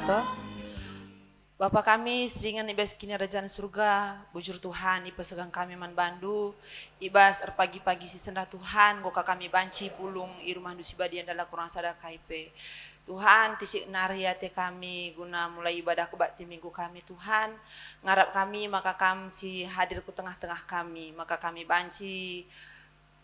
Kristo. Bapa kami seringan ibas kini kerajaan surga, bujur Tuhan, ibas segang kami man bandu, ibas pagi-pagi si sendah Tuhan, goka kami banci pulung irumah dusibadian dalam kurang sadar kaipe. Tuhan tisik nariyate kami guna mulai ibadah kebakti minggu kami Tuhan, ngarap kami maka kami si hadir ku tengah-tengah kami, maka kami banci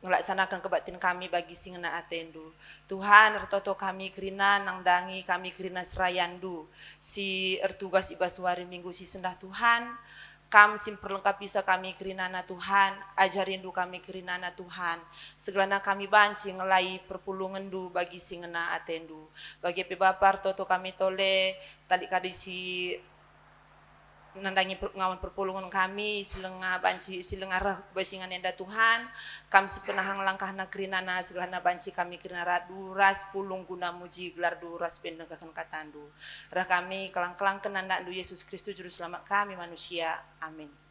ngelaksanakan kebaktian kami bagi singena atendu. Tuhan ertoto kami kerina nangdangi kami kerina serayandu. Si ertugas ibaswari minggu si sendah Tuhan. Kam sim perlengkap bisa kami kerinana Tuhan. Ajarindu kami kerinana Tuhan. Segelana kami banci ngelai perpulungan du bagi singena atendu. Bagi pebapar toto kami tole tali kadisi nandangi ngawan perpulungan kami silenga banci silenga rah basingan enda Tuhan kami si penahang langkah nakrinana segelana banci kami kirina duras pulung guna muji gelar duras pendengkakan katandu rah kami kelang-kelang kenandandu Yesus Kristus juru selamat kami manusia, amin.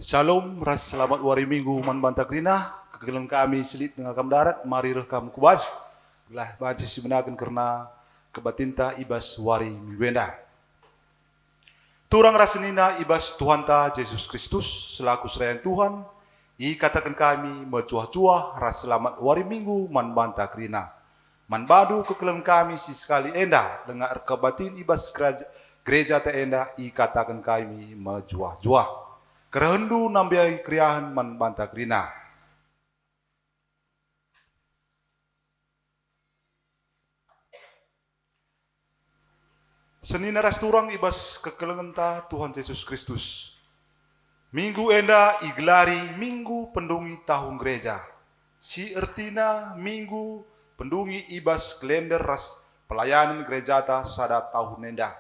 Shalom, ras selamat wari minggu man banta krina, kegelang kami selit dengan kam darat, mari reh kam kubas, lah banci simenakan karena kebatinta ibas wari mingguenda. Turang rasenina ibas Tuhan ta Yesus Kristus selaku serayan Tuhan, katakan kami mencuah-cuah ras selamat wari minggu man banta krina. Man badu kegelang kami si sekali enda dengan kebatin ibas gereja ta enda, katakan kami mencuah-cuah. Kerendu nambiai kriahan man banta krina. Senina rasturang ibas kekelengenta Tuhan Yesus Kristus. Minggu enda iglari minggu pendungi tahun gereja. Si ertina minggu pendungi ibas kalender ras pelayanan gereja ta sada tahun enda.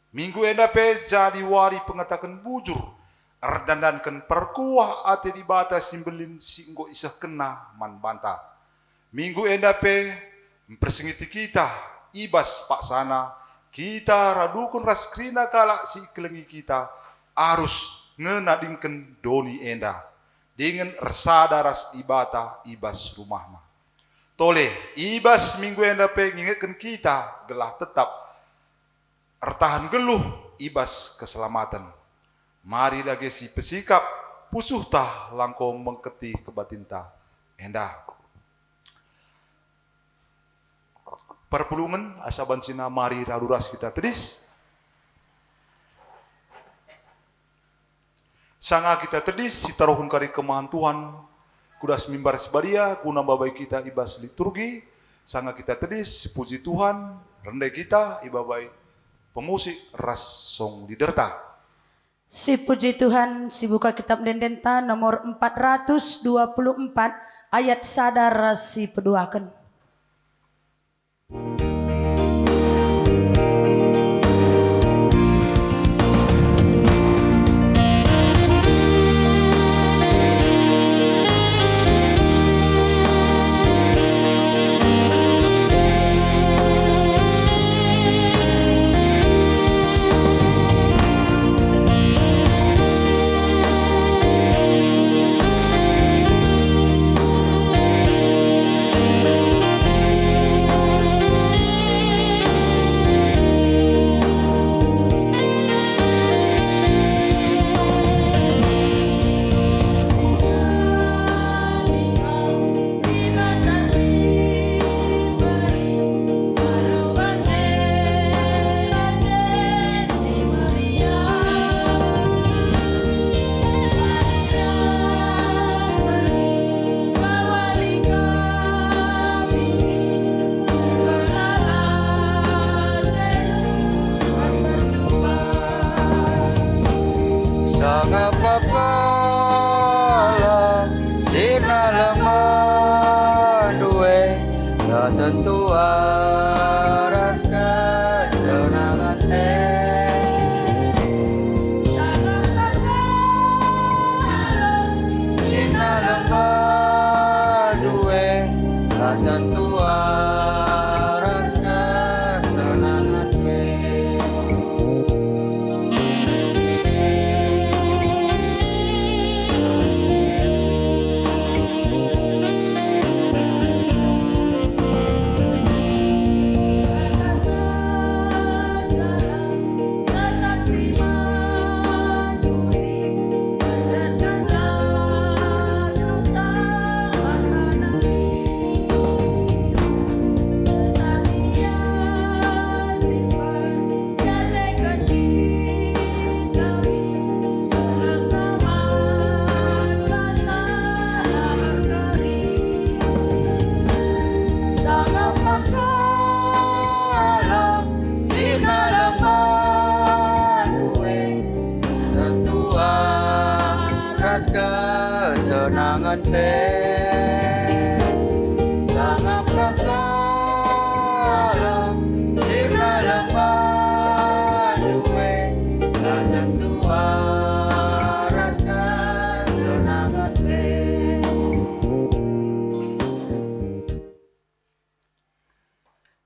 Minggu enda pe jadi wari pengatakan bujur. Erdandankan perkuah ate di batas simbelin singgo isah kena man banta. Minggu enda pe mempersengiti kita ibas pak sana kita radukun raskrina kala si kelengi kita arus ngenadingken doni enda dengan resada ras ibata ibas rumahna. Tole ibas minggu enda pe ngingetkan kita gelah tetap ertahan geluh ibas keselamatan. Mari lagi si pesikap pusuh tah langkong mengketi kebatinta enda. Perpulungan asaban sina mari raluras kita tedis. Sanga kita tedis si taruhun kari kemahan Tuhan kudas mimbar sebadia kuna babai kita ibas liturgi. Sanga kita tedis si puji Tuhan rendai kita ibabai pemusik ras song diderta. Si puji Tuhan, si buka kitab Dendenta nomor 424 ayat sadar si peduakan. tentu aras kesenangan Sina senangan pe sangap kapsala sirna lemah duwe dan tua rasa senangan pe.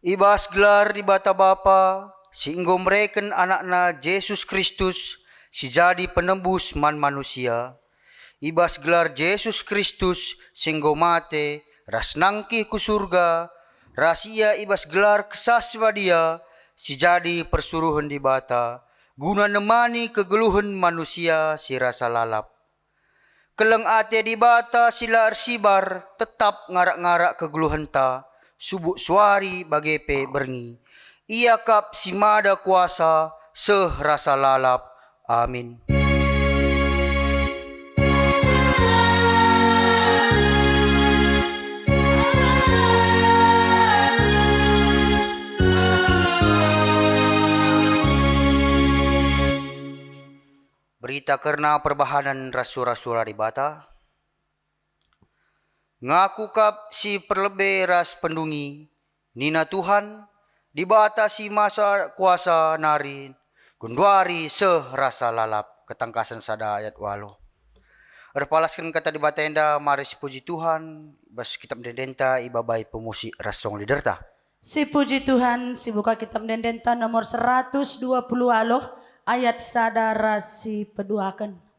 Ibas gelar di bata Bapa, sehingga mereken anakna Yesus Kristus, si jadi penembus man manusia. Ibas gelar Yesus Kristus, sehingga mate, ras nangkih ku surga, rasia ibas gelar kesaswa dia, si jadi persuruhan di bata, guna nemani kegeluhan manusia si rasa lalap. Keleng ate di bata sila arsibar, tetap ngarak-ngarak kegeluhan ta, subuk suari bagepe berngi. Ia kap si mada kuasa seh rasa lalap. Amin. Berita karena perbahanan rasul-rasul di bata. Ngaku kap si perlebe ras pendungi, nina Tuhan, di bata si masa kuasa nari, gunduari seh rasa lalap, ketangkasan sada ayat 8. Erpalaskan kata di bata enda, mari si puji Tuhan, bas kitab dendenta ibabai pemusi rasong liderta. Si puji Tuhan, si buka kitab dendenta nomor 120 aloh, ayat sadara si peduakan.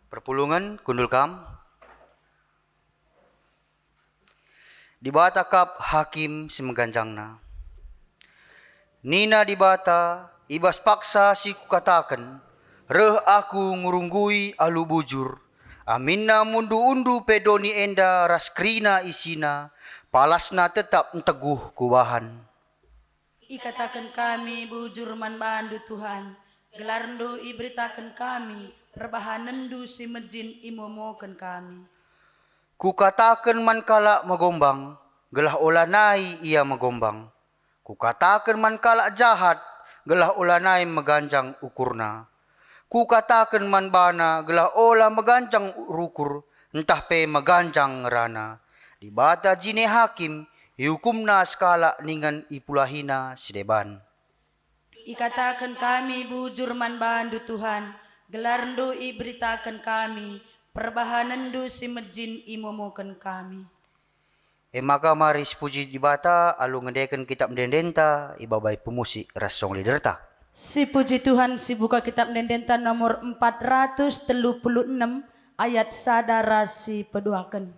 Perpulungan kundul kam. Di bata kap hakim semeganjangna. Nina di bata ibas paksa si kukatakan, reh aku ngurunggui alu bujur. Aminna mundu-undu pedoni enda raskrina isina, palasna tetap teguh kubahan. Ikatakan kami bujur man bandu Tuhan, gelarndo iberitakan kami, perbahanendu si mejin imomokan kami. Kukatakan man kala magombang, gelah olanai ia magombang. Kukatakan man kala jahat, gelah olanai meganjang ukurna. Kukatakan man bana, gelah ola meganjang rukur, entah pe meganjang rana. Di bata jine hakim, ihukumna skala ningan ipulahina sedeban. Ikatakan kami bujur man bandu Tuhan, gelarndo iberitakan kami, perbahanendu si mejin imomokan kami. Maka mari puji di bata, alu ngedekan kitab dendenta, ibabai pemusi rasong liderta. Si puji Tuhan, si buka kitab dendenta nomor 436 ayat sadara si peduakan.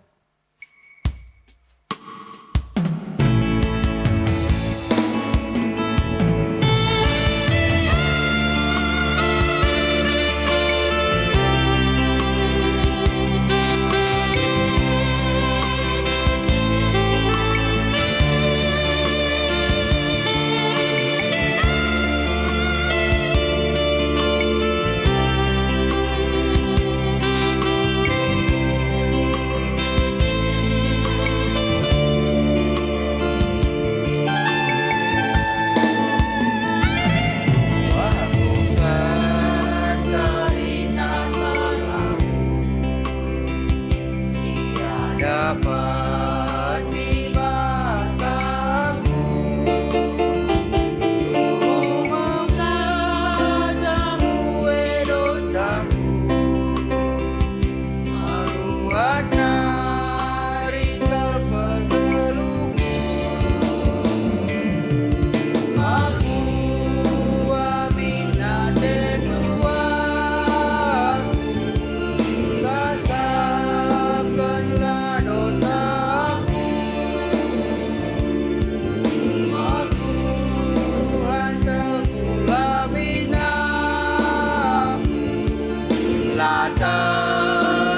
telah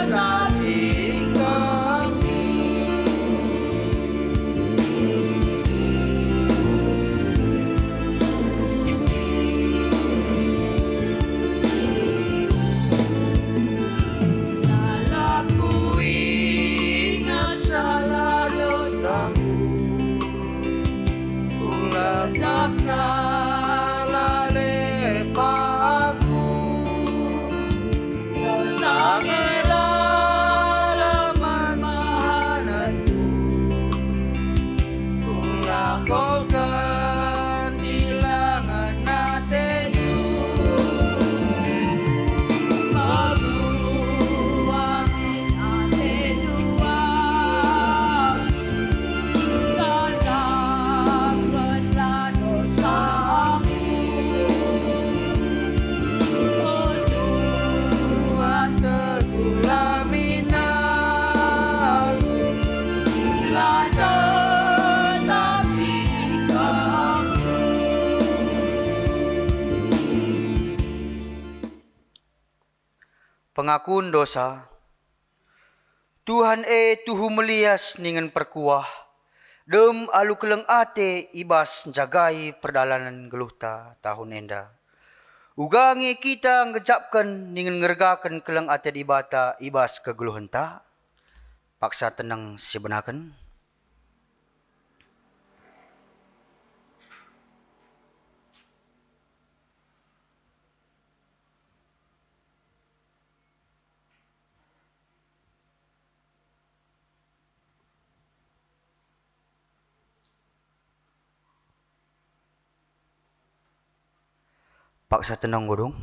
tetapi kami dalam ku ingat salah dosamu, ku letak salah lepaku. Pengakuan dosa. Tuhan tuhu melias ningen perkuah. Dem alu keleng ate ibas jagai perdalanan geluhta tahun enda. Ugangi kita ngejapkan ningen ngergakan keleng ate dibata ibas kegeluhenta. Paksa tenang sebenakan. Paksa tenang godong.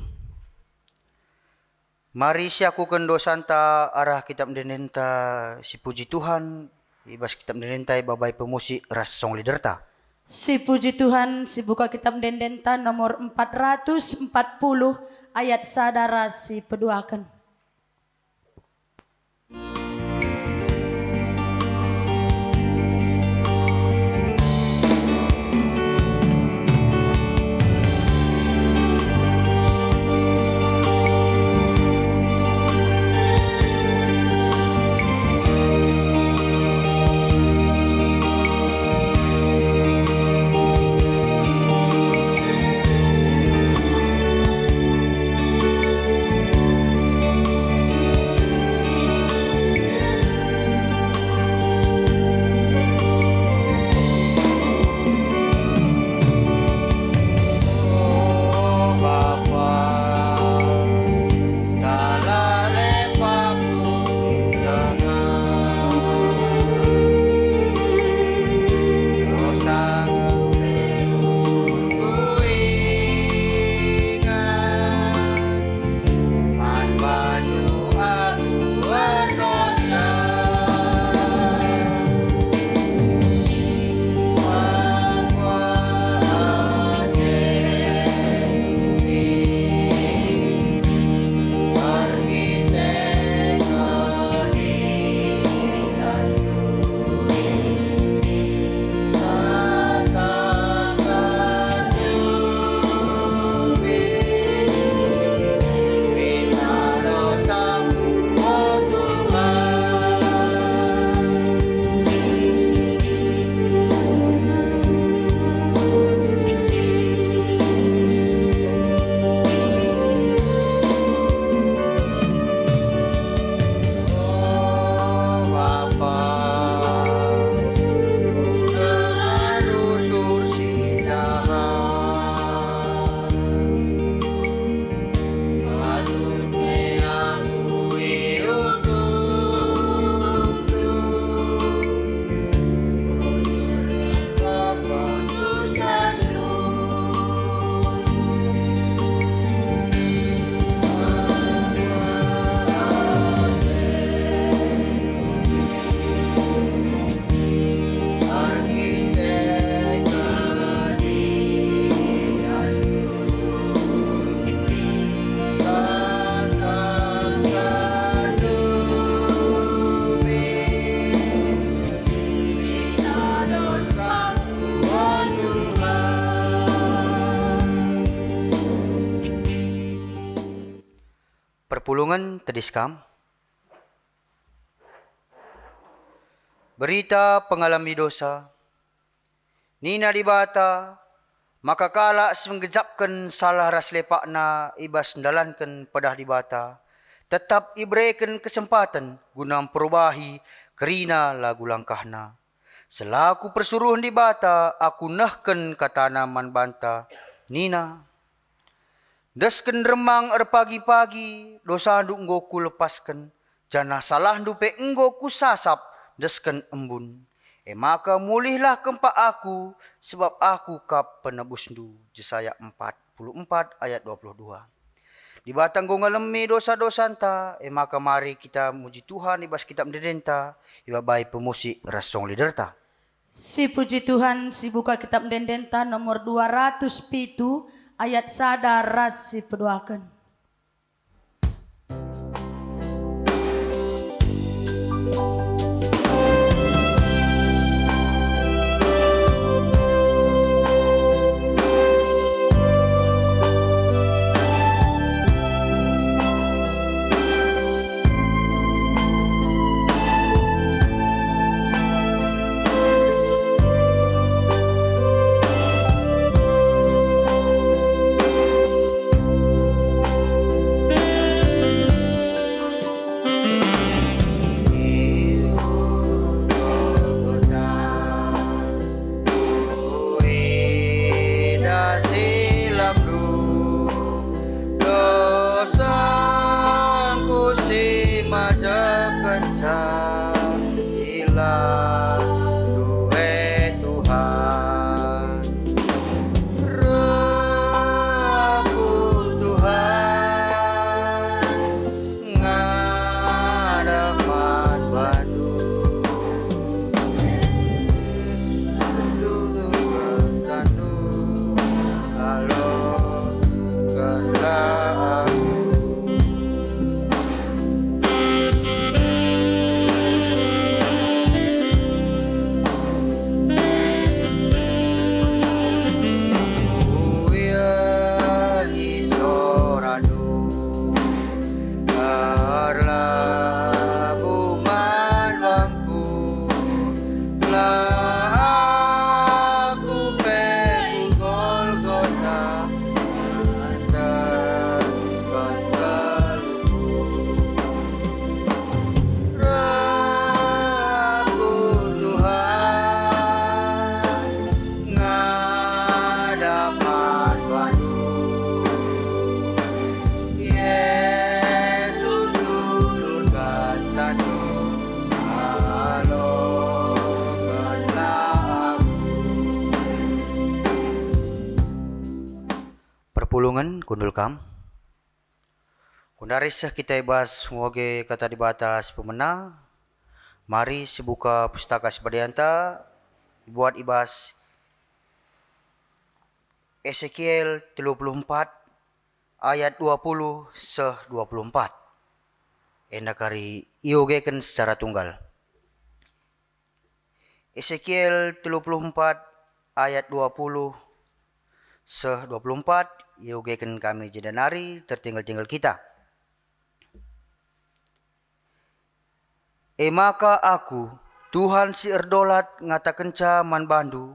Mari siakukan dosanta arah kitab denenta si puji Tuhan. Ibas kitab denenta babai pemusik ras song liderta. Si puji Tuhan, si buka kitab dendenta nomor 440 ayat sadara si peduakan. Perpulungan tediskam. Berita pengalami dosa. Nina dibata, maka kalak menggejapkan salah ras lepakna ibas ndalankan pedah dibata. Tetap ibrekan kesempatan guna perubahi kerina lagu langkahna. Selaku persuruhan dibata, aku nahkan katana man banta. Nina, desken remang pagi-pagi, dosa nduk enggo ku lepaskan. Janah salah ndupe enggo ku sasap, desken embun. Maka mulihlah kempak aku, sebab aku kap penebus ndu. Yesaya 44 ayat 22. Di batang go ngalemi dosa-dosa anta, maka mari kita muji Tuhan ibas kitab mendenta, iba baik pemusik rasong liderta. Si puji Tuhan, si buka kitab dendenta nomor 207 ayat sadar ras si peduakan. Perpulungan kundul kam. Kundarisah kita ibas ngoge kata di batas pemena. Mari sebuka pustaka sebadianta buat ibas Ezekiel 34 ayat 20 seh 24. Endakari iogeken secara tunggal. Ezekiel 34 ayat 20 seh 24 iogeken kami jedanari tertinggal-tinggal kita. Maka aku, Tuhan si erdolat ngatakenca man bandu,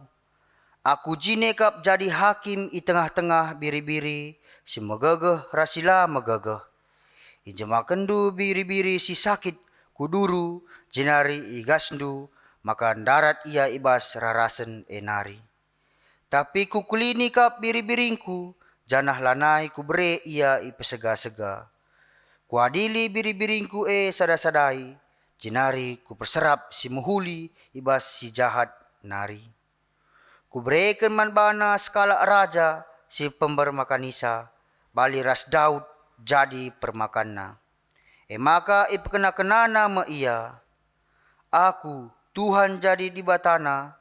aku jinekap jadi hakim i tengah-tengah biri-biri, si megegeh rasila megegeh. Ijemakendu biri-biri si sakit kuduru, jenari igasndu, maka darat ia ibas rarasen enari. Tapi kukulini kap biri-biringku, janah lanai kubere ia ipesega-sega. Kuadili biri-biringku sada-sadai, jenari ku perserap si muhuli ibas si jahat nari. Ku berikan man bana skala raja si pember makanisa, bali ras Daud jadi permakanna. Maka ipekena-kenana me ia, aku Tuhan jadi di batana,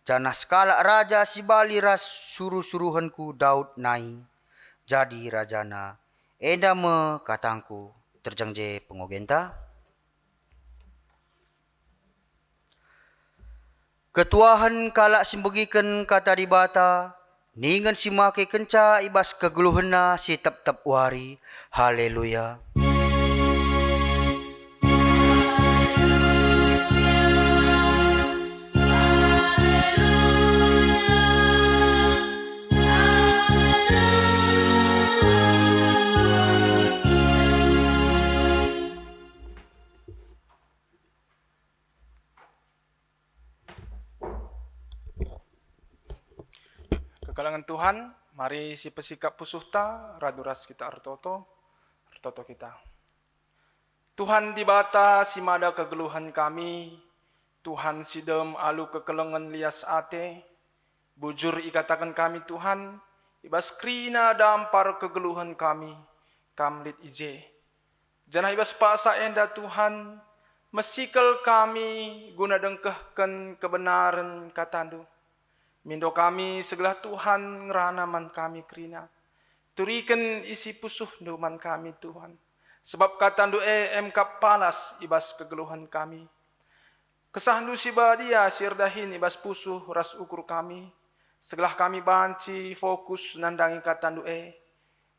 janah skala raja si bali ras suruh-suruhanku Daud nai, jadi rajana. Enda me katangku terjangje pengogenta. Ketuahan kalak simbagikan kata di bata, ningan simake kenca ibas keguluhena si tep-tep wari. Haleluya. Kekalangan Tuhan, mari si pesikap pusuhta, raduras kita artoto kita. Tuhan di bata si mada kegeluhan kami, Tuhan sidem alu kekelengan lias ate, bujur ikatakan kami Tuhan, ibas krina dampar kegeluhan kami, kamlit ije. Janah ibas paksa enda Tuhan, mesikal kami guna dengkehkan kebenaran katandu. Mindo kami segelah Tuhan ngeranaman kami krina. Turikan isi pusuh duman kami Tuhan. Sebab katandu emkap palas ibas kegeluhan kami. Kesahandu si badia sirdahin ibas pusuh ras ukur kami. Segelah kami banci fokus nandangi katandu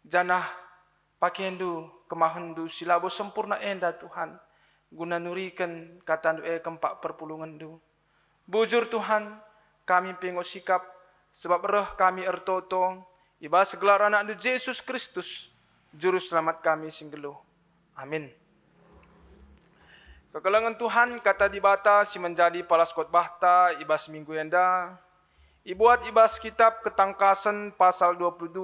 janah pakendu kemahendu silabo sempurna enda Tuhan. Guna nurikan katandu kempak perpulungan du. Bujur Tuhan kami pengok sikap sebab reh kami ertoto ibas segelar anak du Yesus Kristus juru selamat kami singgeluh. Amin. Kekelangan Tuhan kata di bata si menjadi palas khotbah ta ibas minggu enda. Ibuat ibas kitab Ketangkasan pasal 22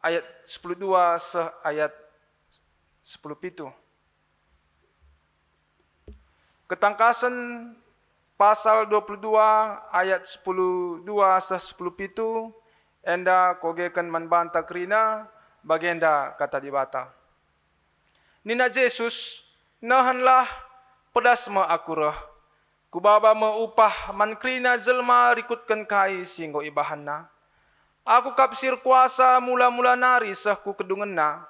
ayat 12 ayat 10 Ketangkasan pasal 22 ayat 10 enda kogekan manbanta krina bagenda kata di bata. Nina Jesus nahanlah pedas ma akurah. Kubaba meupah man krina jelma rikutkan kai singgo ibahanna. Aku kapsir kuasa mula-mula nari sah ku kedungenna.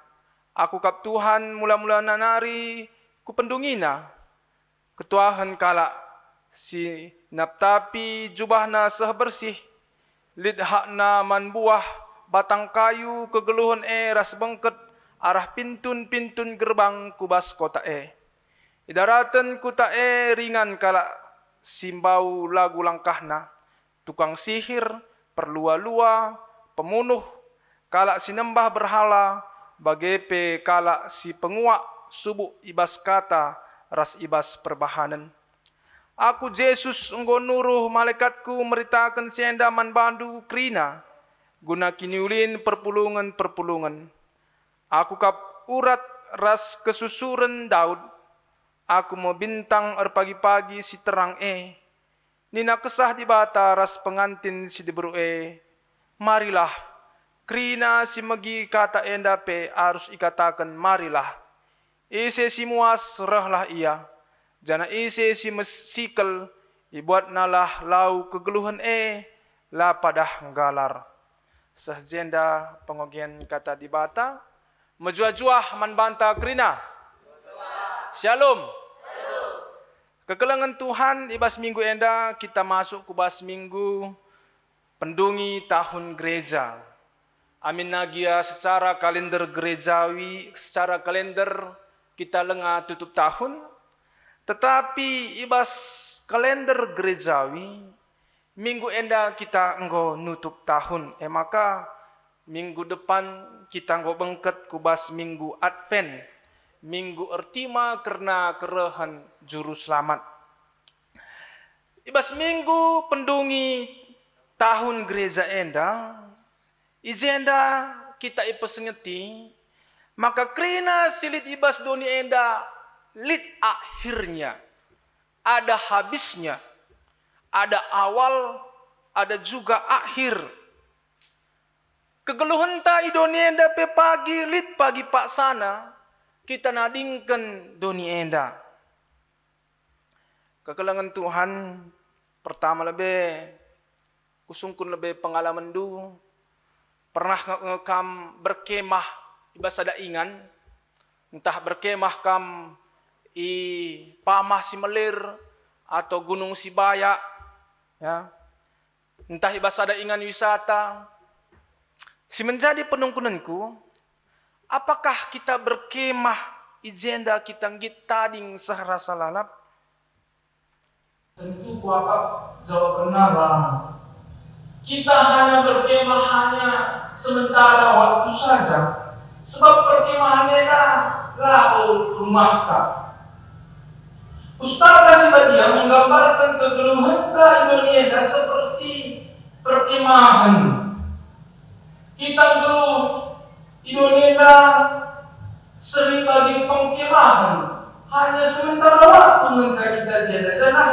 Aku kap Tuhan mula-mula nari ku pendungina. Ketuahan kala si naptapi jubahna sah bersih. Lidhakna man buah batang kayu kegeluhan ras bengket arah pintun-pintun gerbang kubas kota Idaratan kuta ringan kala simbau lagu langkahna, tukang sihir, perlua-lua, pemunuh, kala sinembah berhala, bagepe kala si penguak, subuh ibas kata, ras ibas perbahanan. Aku Yesus enggo nuruh malaikatku meritakan sienda man bandu krina, guna kiniulin perpulungan-perpulungan. Aku kap urat ras kesusuran Daud, aku mau bintang pagi-pagi si terang Nina kesah di bata ras pengantin si diburu marilah. Krina si megi kata enda harus ikatakan marilah. Ise si muas rahlah ia. Jana ise si mesikal ibuat nalah lau kegeluhan la padah galar. Sahjenda pengogian kata di bata. Mejuah-juah man banta krina. Shalom. Kekelangan Tuhan ibas minggu enda kita masuk ke bas minggu pendungi tahun gereja. Amin nagia secara kalender gerejawi, secara kalender kita lengah tutup tahun. Tetapi ibas kalender gerejawi minggu enda kita enggo nutup tahun. Maka minggu depan kita enggo bengket kubas minggu Advent. Minggu ertima karena kerehan juru selamat. Ibas minggu pendungi tahun gereja enda, ijenda kita ipesengeti, maka krina silit ibas doni enda, lit akhirnya, ada habisnya, ada awal, ada juga akhir. Kegeluhan ta idoni enda pe pagi lit pagi pak sana, kita nadingkan doni enda. Kekelangan Tuhan pertama lebih kusungkun lebih pengalaman du pernah ngekam berkemah ibas ada ingan entah berkemah kam i Pamah Simelir atau Gunung Sibaya ya entah ibas ada ingan wisata si menjadi penungkunanku. Apakah kita berkemah ijenda kita ngitading sahrasa lalap? Tentu kuakap jawabannya lah. Kita hanya berkemah hanya sementara waktu saja. Sebab perkemahannya lah rumah tak. Ustaz Kasih Badia menggambarkan kegeluhan Indonesia seperti perkemahan. Kita geluh Indonesia sering bagi pengkemahan hanya sementara waktu menca kita jana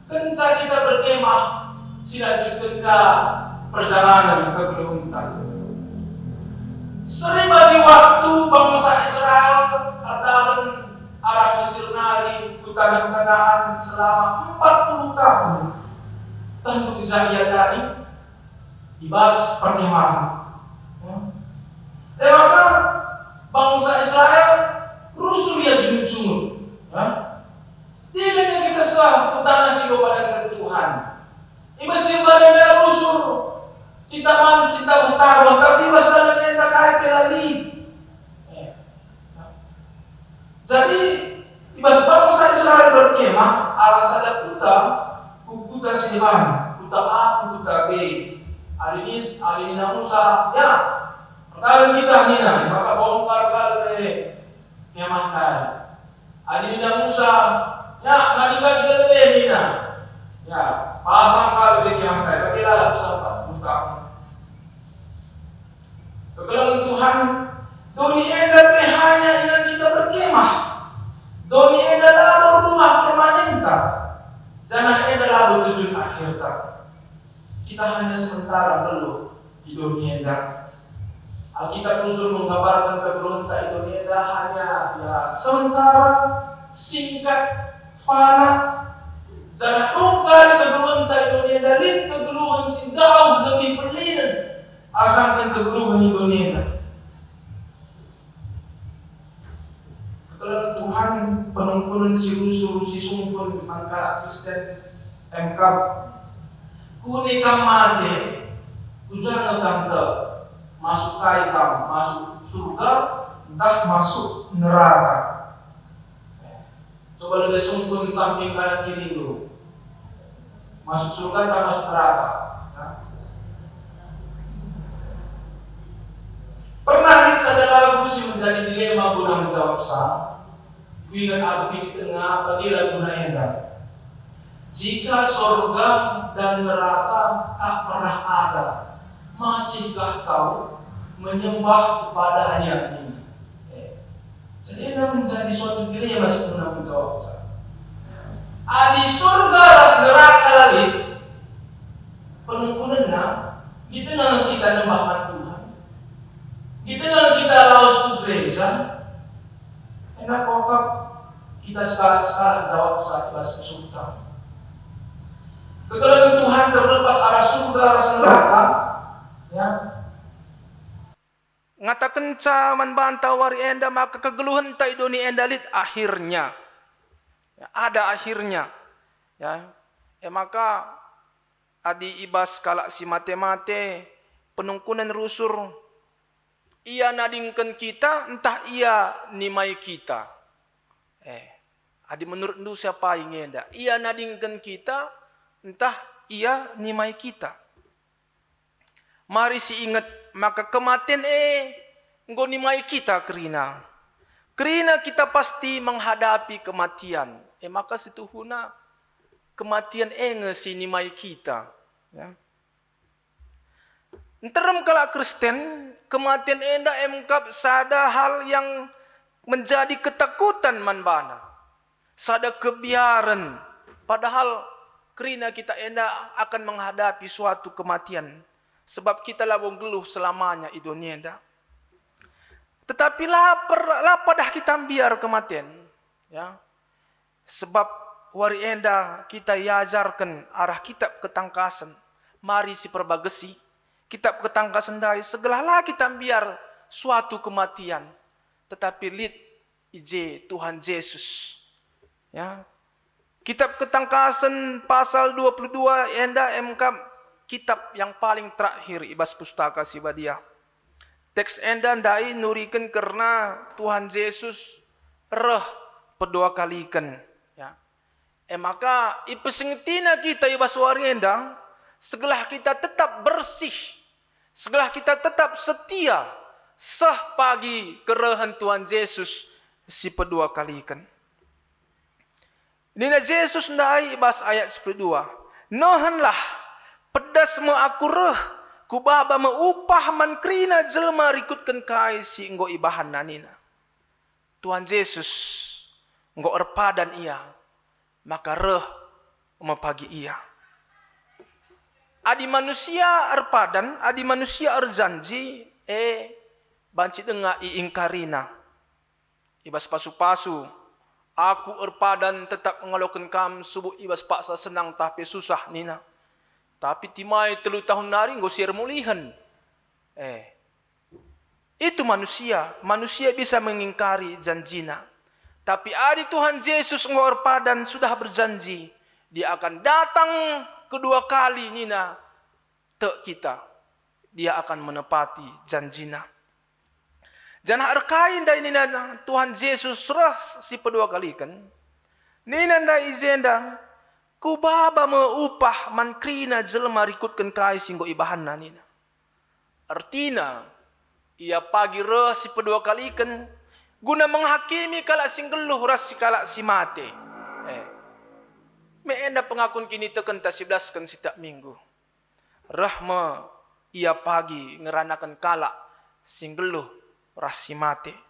kenca kita berkemah silanjutkan ke perjalanan ke Geluhuntan. Sering bagi waktu bangsa Israel adalah arah Mesir nari ke tanah Kanaan selama 40 tahun. Tentu kejadian tadi dibahas perkemahan. Maka bangsa Israel rusuh ya jumut-jumut. Tidak yang kita sah ke tanah sigo pada Tuhan. Ibas badan rusuh kita mansi tabuh-tabuh tapi ibas badan kita kaya pelali. Jadi ibas bangsa Israel berkemah arah sada kuta Silvan, kuta A, kuta B. Hari ini Musa, ya. Pertanyaan kita nina, maka bongkar kali kemah kali. Hari ini Musa, ya, ngadika kita tadi nina. Ya, pasang kali kemah kali, bagi lalap sampai kuta. Kegelangan Tuhan, doni enda hanya ingin kita berkemah. Doni enda lalu rumah permanenta. Jangan enda lalu tujuan akhir tak. Kita hanya sementara belum di dunia enda. Alkitab usul menggambarkan kegeluhan tak di dunia enda hanya ya sementara, singkat, fana. Jangan lupa kegeluhan tak di dunia enda. Lihat kegeluhan sing jauh lebih berlian. Asalkan kegeluhan di dunia enda. Kalau Tuhan penungkulan si rusur si sumpun antara Kristen MK kuni kam mati ujar tante masuk kai kam masuk surga entah masuk neraka. Coba lebih sumpun samping kanan kiri dulu masuk surga entah masuk neraka. Pernah lihat saja lagu si menjadi dilema guna menjawab sah. Kuingat aku di tengah bagi lagu naenda. Jika surga dan neraka tak pernah ada, masihkah kau menyembah kepadanya ini? Jadi ini menjadi suatu dilema sebelum menjawab sah. Adi surga ras neraka lalit penungkunena di tengah kita nembahkan Tuhan. Di tengah kita laus ke gereja. Enak kok kita sekarang jawab saat bahas kesulitan. Kegelangan Tuhan terlepas arah surga arah neraka, ya. Ngatakan caman bantau wari enda maka kegeluhan tak idoni endalit akhirnya. Ya, ada akhirnya. Ya. Maka adi ibas kalak si mate-mate penungkunan rusur ia nadingkan kita, entah ia nimai kita. Adi menurut lu siapa yang ngenda? Ia nadingkan kita, entah ia nimai kita. Mari si ingat, maka kematian engkau nimai kita kerina. Kerina kita pasti menghadapi kematian. Maka situhuna kematian si nimai kita. Ya. Enterem kala Kristen, kematian enda emkap sada hal yang menjadi ketakutan manbana. Sada kebiaran. Padahal kerina kita enda akan menghadapi suatu kematian. Sebab kita labong geluh selamanya di dunia enda. Tetapi lapar dah kita biar kematian. Ya. Sebab wari enda kita yajarkan arah kitab ketangkasan. Mari si perbagesi. Kitab ketangkasan dai segalalah kita biar suatu kematian. Tetapi lid ije Tuhan Yesus. Ya. Kitab ketangkasan pasal 22 enda MK kitab yang paling terakhir ibas pustaka Sibadia. Teks enda dai nurikan karena Tuhan Yesus pedua kalikan. Ya. Maka ipesengtina kita ibas wari enda segelah kita tetap bersih, segelah kita tetap setia, sah pagi kerehan Tuhan Yesus si pedua kalikan. Nina Yesus ndai ibas ayat 12. Nohanlah pedas me aku reh, ku baba me upah man krina jelma rikutkan kai si enggo ibahan nanina. Tuhan Yesus enggo erpadan ia, maka reh me pagi ia. Adi manusia erpadan, adi manusia erjanji, banci denga iingkarina. Ibas pasu-pasu, aku erpadan tetap mengalokan kam subuh ibas paksa senang tapi susah nina. Tapi timai 3 tahun nari ngosir mulihan. Itu manusia. Manusia bisa mengingkari janjina. Tapi adi Tuhan Yesus ngorpadan sudah berjanji. Dia akan datang kedua kali nina. Kita. Dia akan menepati janjina. Jangan arkain dari nina Tuhan Yesus surah si kedua kali kan. Nina da izenda. Ku baba me upah man krina jelma rikutkan kai singgo ibahan nina. Artina ia pagi reh si kedua kali kan guna menghakimi kalak sing geluh ras si kalak si mate. Me enda pengakun kini teken ta 11 kan setiap minggu. Rahma ia pagi ngeranakan kalak sing geluh ras si mate.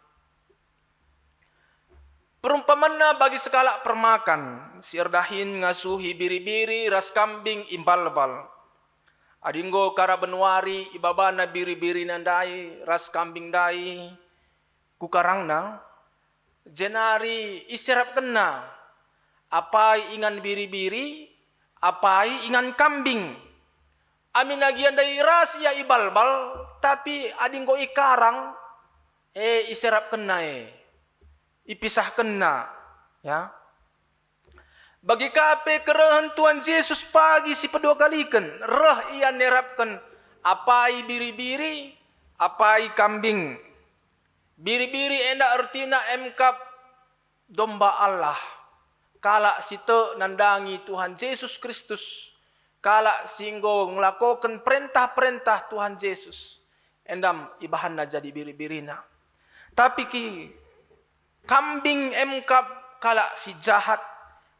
Perumpamanna bagi sekala permakan, si erdahin ngasuhi biri-biri ras kambing imbal-bal. Adinggo kara benuari ibabana biri-biri nandai ras kambing dai kukarangna jenari istirap kena apai ingan biri-biri apai ingan kambing. Amin agian dai ras ya ibal-bal tapi adinggo ikarang istirap kena ipisah kena ya. Bagi kape kerehan Tuhan Yesus pagi si kedua kalikan reh ia nerapkan apai biri-biri apai kambing. Biri-biri enda artina emkap domba Allah. Kala site nandangi Tuhan Yesus Kristus. Kala singgo ngelakokan perintah-perintah Tuhan Yesus. Endam ibahanna jadi biri-birina. Tapi ki kambing emkap kala si jahat,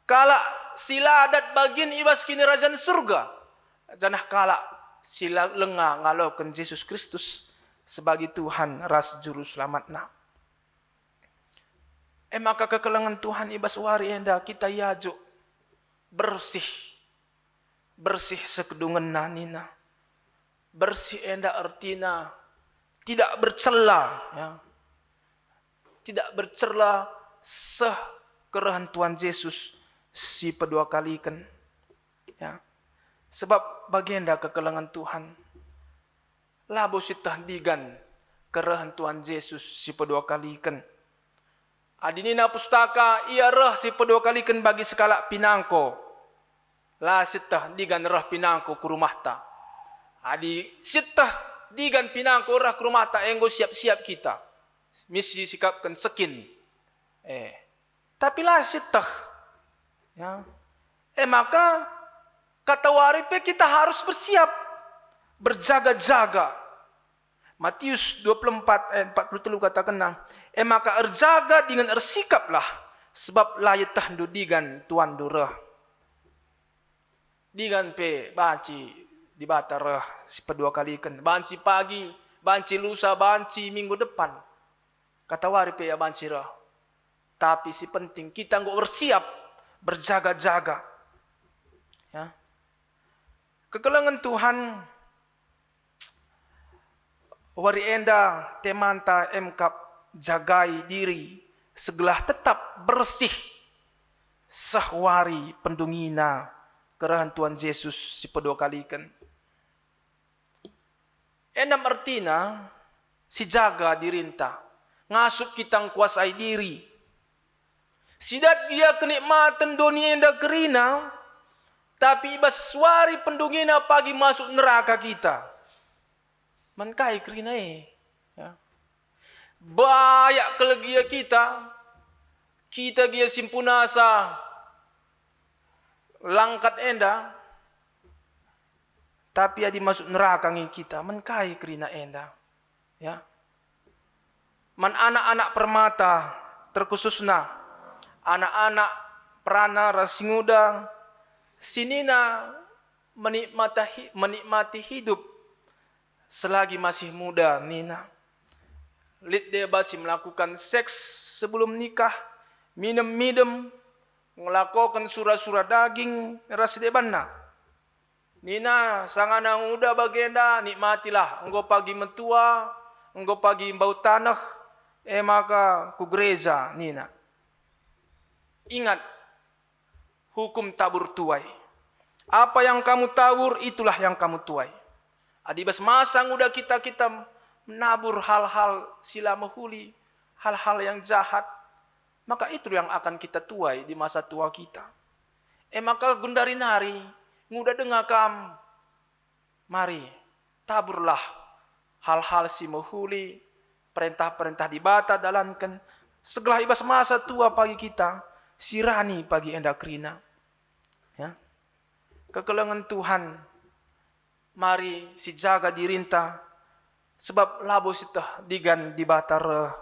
kala sila adat bagian ibas kini rajaan surga. Janah kala sila lenga ngalokan Yesus Kristus sebagai Tuhan ras juru selamatna. Maka kekelengan Tuhan ibas wari enda kita yajo bersih. Bersih sekedungan nanina. Bersih enda artina tidak bercela ya. Tidak bercela kerehan Tuhan Yesus si kedua kali kan ya. Sebab bagianda kekelengan Tuhan labo sitah digan kerehan Tuhan Yesus si kedua kali kan. Adinina pustaka ia reh si kedua kali kan bagi sekala pinangko la sitah digan reh pinangko ke rumah ta. Adi sitah digan pinangko reh ke rumah ta enggo siap-siap kita. Misi sikapkan sekin. Tapi lah sitah. Ya. Maka kata waripe kita harus bersiap. Berjaga-jaga. Matius 24 ayat 43 katakan. Maka erjaga dengan ersikaplah. Sebab layetah dudigan tuan durah. Digan pe banci di batarah si kedua kali kan. Banci pagi, banci lusa, banci minggu depan. Kata waripe ya bancira. Tapi si penting kita nggak bersiap, berjaga-jaga. Ya. Kekelengan Tuhan wari enda temanta emkap jagai diri segelah tetap bersih sahwari pendungina kerahan Tuhan Yesus si kedua kalikan. Endam artina si jaga dirinta. Ngasuk kita kuasai diri. Sidat dia kenikmatan dunia enda kerina. Tapi ibas suari pendungina pagi masuk neraka kita. Mankai kerina ya. Banyak kelegia kita. Kita dia simpunasa. Langkat enda. Tapi adi masuk neraka kita. Mankai kerina enda. Ya. Man anak-anak permata terkhususna anak-anak perana rasingudang sinina menikmati hidup selagi masih muda nina. Lid dia masih melakukan seks sebelum nikah, minum, melakukan surah-surah daging, ras debanna. Nina sangana muda bagenda nikmatilah, engkau pagi mentua, engkau pagi bau tanah, maka ku gereja nina. Ingat, hukum tabur tuai. Apa yang kamu tabur, itulah yang kamu tuai. Adibas masa muda kita menabur hal-hal sila mahuli, hal-hal yang jahat, maka itu yang akan kita tuai di masa tua kita. Maka gundari nari, muda dengar kam, mari taburlah hal-hal si mahuli, perintah-perintah dibata dalankan, segala ibas masa tua pagi kita, sirani pagi endak rina. Ya. Kekelengan Tuhan, mari si jaga dirinta, sebab labo sitah digan dibata reh.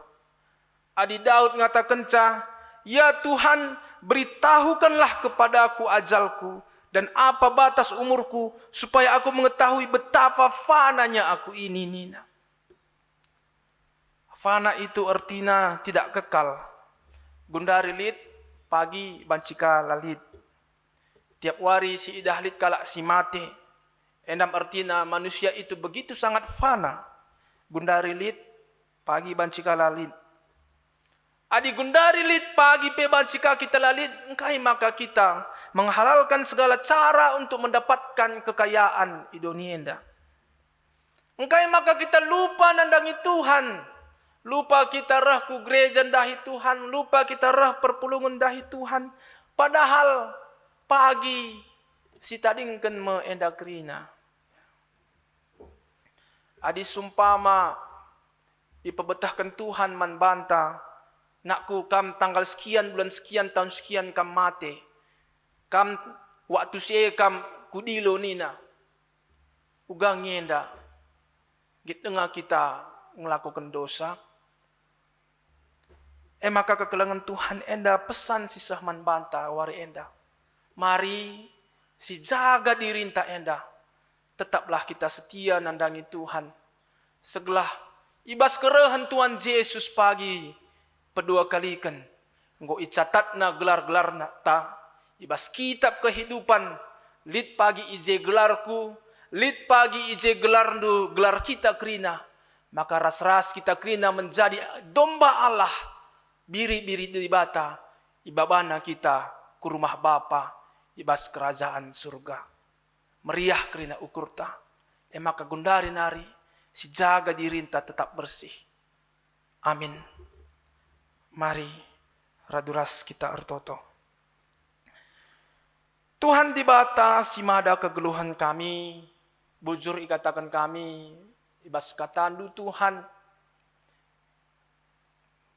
Adi Daud ngatakan ya Tuhan, beritahukanlah kepadaku ajalku dan apa batas umurku, supaya aku mengetahui betapa fananya aku ini nina. Fana itu artinya tidak kekal. Gundari lid, pagi bancika lalit. Tiap hari si idah lid kalak si mate. Endam artinya manusia itu begitu sangat fana. Gundari lid, pagi bancika lalit. Adi gundari lid, pagi pe bancika kita lalit, engkai maka kita menghalalkan segala cara untuk mendapatkan kekayaan di dunia enda. Engkai maka kita lupa nandangi Tuhan. Lupa kita rah ku gereja dahi Tuhan, lupa kita rah perpulungan dahi Tuhan. Padahal pagi si tadingken me endak rina. Adi sumpama ipebetahkan Tuhan man banta, nakku kam tanggal sekian bulan sekian tahun sekian kam mate. Kam waktu sie kam kudilo nina. Ugang ngenda. Git dengar kita melakukan dosa. Maka kekelengan Tuhan enda pesan si sahman banta wari enda. Mari si jaga dirinta enda. Tetaplah kita setia nandangi Tuhan. Segelah ibas kerehan Tuhan Yesus pagi pedua kalikan. Engkau icatatna gelar-gelar ta. Ibas kitab kehidupan. Lid pagi ije gelarku. Lid pagi ije gelar kita kerina. Maka ras-ras kita kerina menjadi domba Allah. Biri-biri di bata. Ibabana kita ke rumah Bapa. Ibas kerajaan surga. Meriah kerina ukurta. Maka gundari nari. Si jaga dirinta tetap bersih. Amin. Mari raduras kita ertoto. Tuhan di bata simada kegeluhan kami. Bujur ikatakan kami. Ibas katandu Tuhan.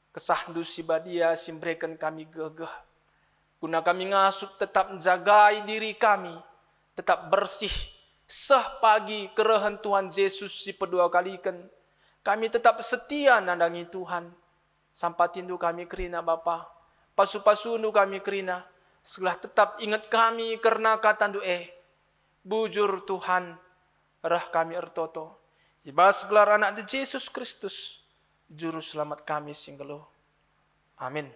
Kesahndu sibadia simbrekan kami gegeh. Guna kami ngasup tetap menjagai diri kami. Tetap bersih. Sah pagi kerehan Tuhan Yesus si pedua kalikan. Kami tetap setia nandangi Tuhan. Sampai tindu kami kerina Bapa. Pasu-pasunu kami kerina. Setelah tetap ingat kami karena katandu bujur Tuhan. Rah kami ertoto. Ibas gelar anak Yesus Kristus. Juru selamat kami singgelo. Amin.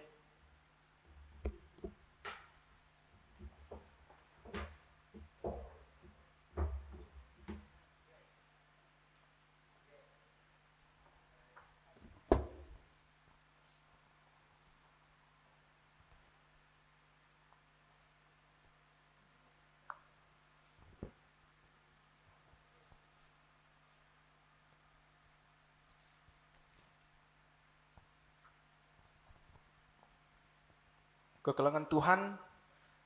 Kekelangan Tuhan,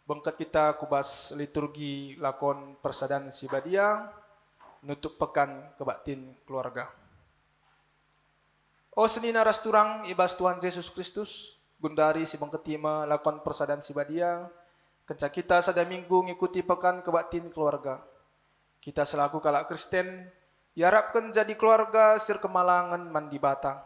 bengkat kita kubas liturgi lakon persadan sibadia, nutup pekan kebaktin keluarga. O senina rasturang ibas Tuhan Yesus Kristus, gundari si bengketima lakon persadan sibadia, kenca kita sada minggu ngikuti pekan kebaktin keluarga. Kita selaku kalak Kristen, diharapkan jadi keluarga sir kemalangan mandi bata.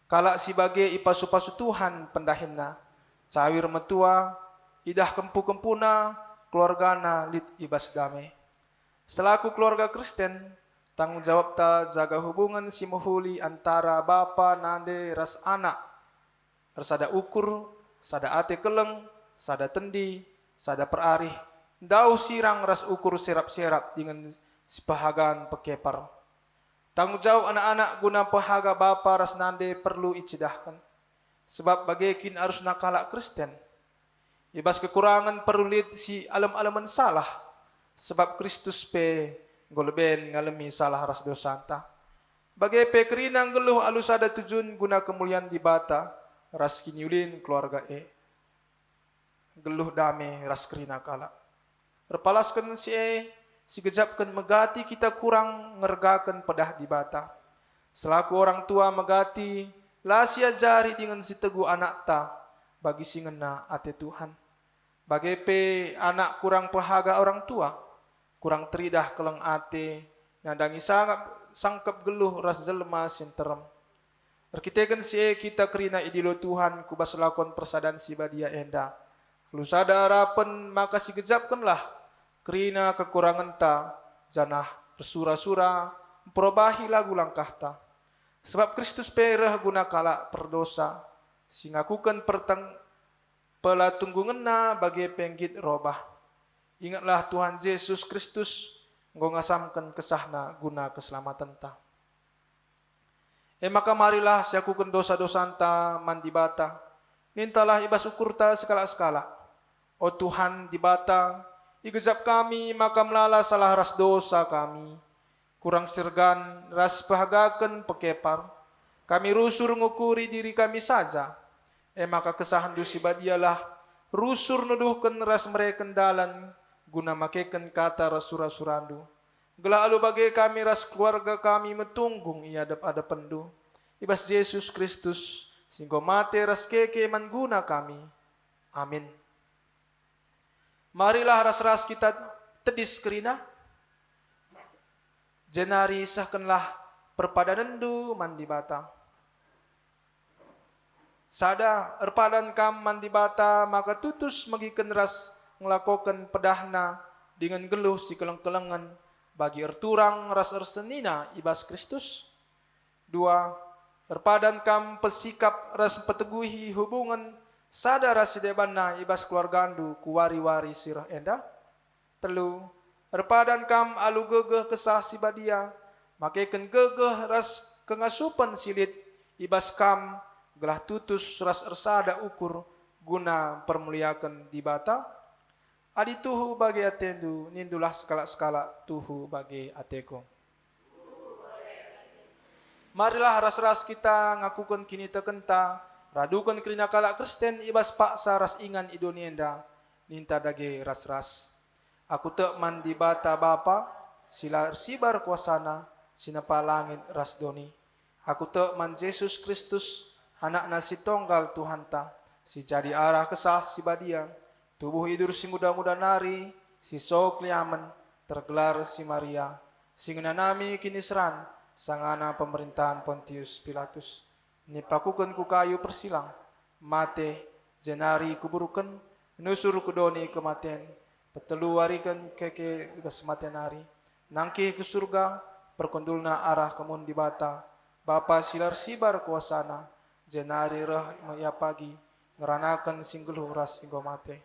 Kalak sebagai ipasu-pasu Tuhan pendahinna, cawir metua, idah kempu-kempuna, keluargana lit ibas damai. Selaku keluarga Kristen, tanggung jawab ta jaga hubungan si mahuli antara bapa nande ras anak. Sada ukur, sada ate keleng, sada tendi, sada perarih. Dau sirang ras ukur serap-serap dengan sepahagan pekepar. Tanggung jawab anak-anak guna pahaga bapa ras nande perlu icidahkan. Sebab bagaikin harus nakalak Kristen. Ibas kekurangan perlu lihat si alam-alaman salah. Sebab Kristus pe golben ngalami salah ras dosanta. Bagai pe kerinang geluh alus ada tujuan guna kemuliaan di bata ras kinyulin keluarga geluh dame ras kerina kala. Repalaskan si gejapkan megati kita kurang ngergakan pedah di bata. Selaku orang tua megati lasia jari dengan si teguh anak ta bagi si ngena ate Tuhan. Bagai pe anak kurang pahaga orang tua, kurang teridah keleng ate, nandangi sangkap geluh ras jelma sin terem. Erkiteken kita kerina idilo Tuhan kubas lakon persadan si badia enda. Lu sada harapan maka si gejapkanlah kerina kekurangan ta janah bersura-sura perubahi lagu langkah ta. Sebab Kristus perah guna kala perdosa singakukan pelatunggungan na bagi penggit robah. Ingatlah Tuhan Yesus Kristus ngongasamkan kesahna guna keselamatan ta. Maka marilah siakukan dosa-dosa ta mandi bata. Nintalah ibas ukur ta skala-skala. O Tuhan di bata, igejap kami maka melala salah ras dosa kami. Kurang sergan ras pahagakan pekepar. Kami rusur ngukuri diri kami saja. Maka kesahan dusi badialah rusur nuduhkan ras mereka kendalan guna makeken kata ras surasurandu. Gela alu bagai kami ras keluarga kami metunggung iadap-ada pendu. Ibas Yesus Kristus singgo mate ras keke mangguna kami. Amin. Marilah ras-ras kita tedis kerina. Jenari sahkanlah perpadanandu mandi bata. Sada erpadan kam mandi bata maka tutus magiken ras ngelakokan pedahna dengan geluh si keleng-kelengan bagi erturang ras ersenina ibas Kristus. 2. Erpadan kam pesikap ras peteguhi hubungan sada ras sidebana ibas keluargandu kuwari-wari sirah enda. 3. Erpadan kam alu gegeh kesah si badia makeken gegeh ras kengasupan silit ibas kam gelah tutus ras ersada ukur guna permuliakan di bata. Adi tuhu bagi atendu nindulah skala-skala tuhu bagi ateko. Marilah ras-ras kita ngakukan kini tekenta radukan kerina kalak Kristen ibas paksa ras ingan idonienda ninta dage ras-ras. Aku tek mandi bata bapa sila sibar kuasana sinapa langit ras doni. Aku tek man Yesus Kristus anak nasi tonggal Tuhan ta, si jadi arah kesah si badia, tubuh idur si muda-muda nari, si sok liaman, tergelar si Maria, si ngenanami kini seran, sangana pemerintahan Pontius Pilatus. Nipakukan ku kayu persilang, mate, jenari kuburukan, nusur kudoni kematian, petelu warikan keke kesematian hari, nangkih ke surga, perkondulna arah kemun di bata, Bapa silar sibar kuasana, jenari rah ya pagi ngeranakan singguluh ras hingga mate.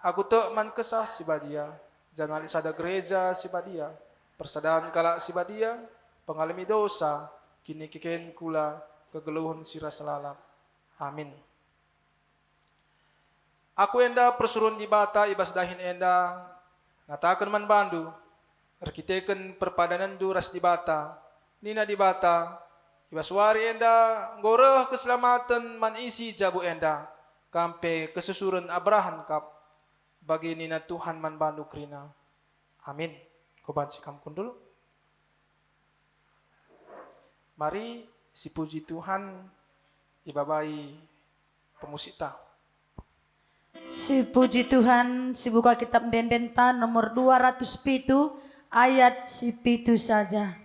Aku tek man kesah si badia, jangan sada gereja si badia, persadaan kala si badia, pengalami dosa, kini kiken kula kegeluhun sirah selalap. Amin. Aku enda persuruhan di bata ibas dahin enda, ngatakan man bandu, arkiteken perpadanan du ras di bata, nina di bata, ibas wari enda ngoreh keselamatan man isi jabu enda kampe kesusuran abrahan kap bagi nina Tuhan man bandu krina. Amin. Ko banci kam kundul. Mari si puji Tuhan ibabai pemusita. Si puji Tuhan si buka kitab Dendenta nomor 207 ayat si pitu saja.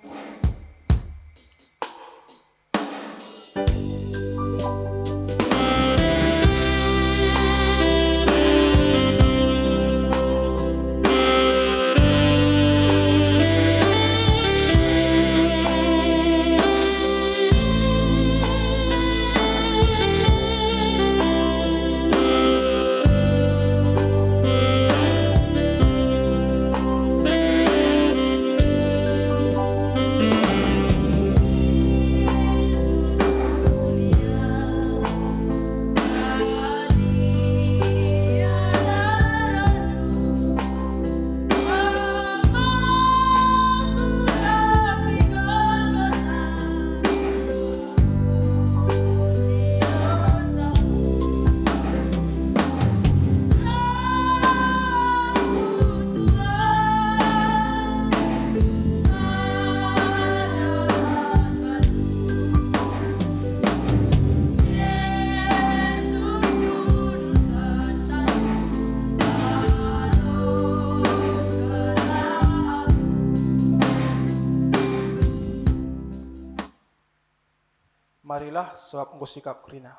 marilah sebab engkau sikap kerina.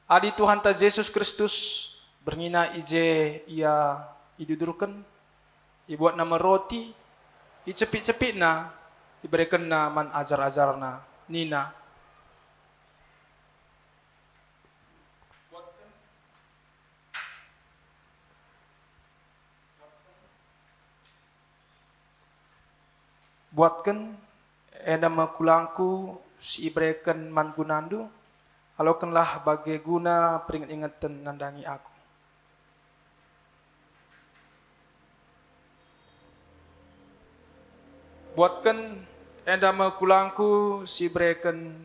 Adi Tuhan ta Yesus Kristus berngina ije ia idudurkan, ibuat nama roti, icepit-cepit na, iberikan na man ajar-ajar na, nina. Buatkan nama kulangku si iberikan man gunandu, alokanlah bagai guna peringat-ingatan nandangi aku. Buatkan nama kulangku si iberikan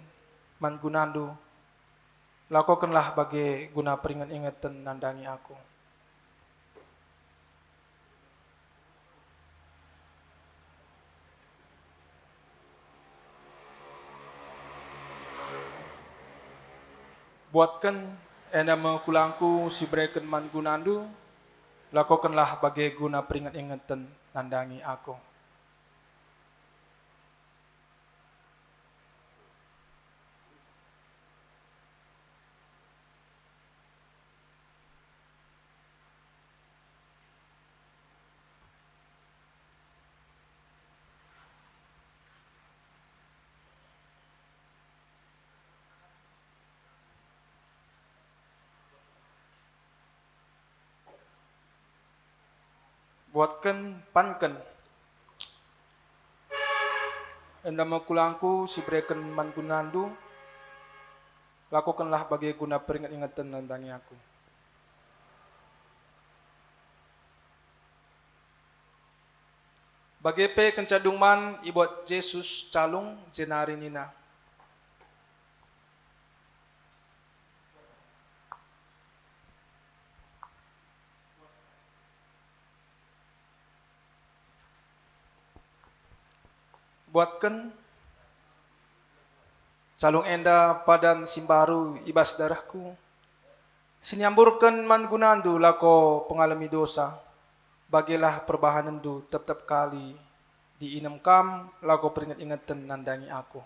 man gunandu, lakukanlah bagai guna peringat-ingatan nandangi aku. Buatkan nama kulangku si berikan man gunandu, lakukanlah bagai guna peringat-ingatan nandangi aku. Buatkan pankan nama kulangku si berikan man gunandu, lakukanlah bagai guna peringat-ingatan nandangi aku. Bagai pe kencadung man ibuat Yesus calung jenari nina. Buatkan calung enda padan simbaru ibas darahku, sinyamburkan man gunandu lako pengalami dosa, bagilah perbahanandu tetap kali diinem kam lako peringat-ingatan nandangi aku.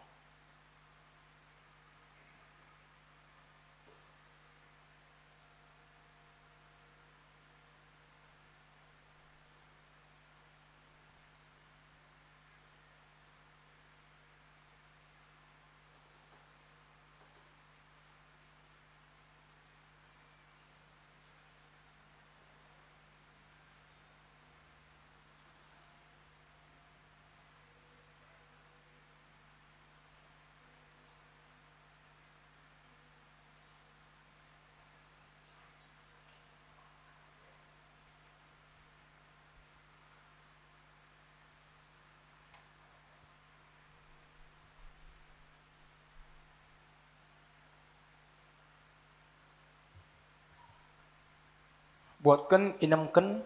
Buatkan inamkan